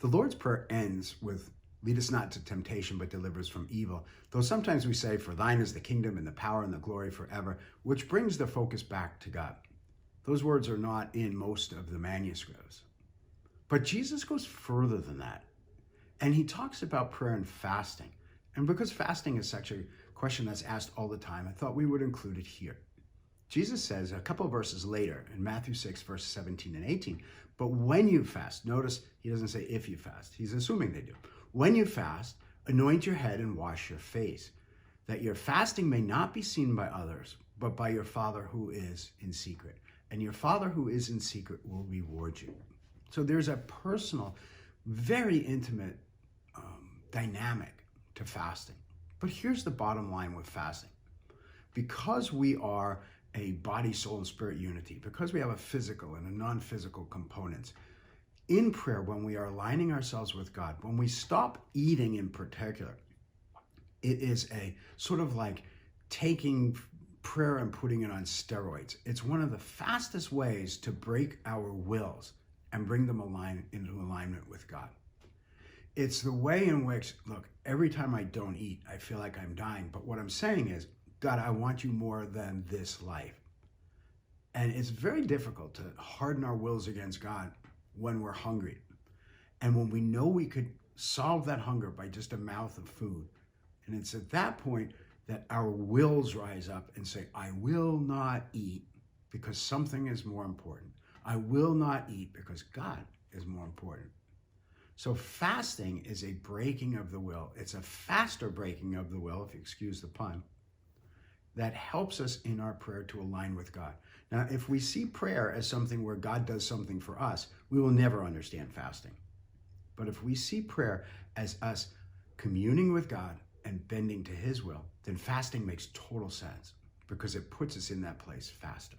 The Lord's Prayer ends with, lead us not to temptation, but deliver us from evil. Though sometimes we say, for thine is the kingdom and the power and the glory forever, which brings the focus back to God. Those words are not in most of the manuscripts. But Jesus goes further than that. And he talks about prayer and fasting. And because fasting is such a question that's asked all the time, I thought we would include it here. Jesus says a couple of verses later in Matthew 6, verse 17 and 18, but when you fast, notice he doesn't say if you fast. He's assuming they do. When you fast, anoint your head and wash your face, that your fasting may not be seen by others, but by your Father who is in secret. And your Father who is in secret will reward you. So there's a personal, very intimate dynamic to fasting. But here's the bottom line with fasting. Because we are a body, soul, and spirit unity, because we have a physical and a non-physical components, in prayer, when we are aligning ourselves with God, when we stop eating in particular, it is a sort of like taking prayer and putting it on steroids. It's one of the fastest ways to break our wills and bring them into alignment with God. It's the way in which, look, every time I don't eat, I feel like I'm dying. But what I'm saying is, God, I want you more than this life. And it's very difficult to harden our wills against God when we're hungry. And when we know we could solve that hunger by just a mouth of food. And it's at that point that our wills rise up and say, I will not eat because something is more important. I will not eat because God is more important. So fasting is a breaking of the will. It's a faster breaking of the will, if you excuse the pun, that helps us in our prayer to align with God. Now, if we see prayer as something where God does something for us, we will never understand fasting. But if we see prayer as us communing with God and bending to his will, then fasting makes total sense because it puts us in that place faster.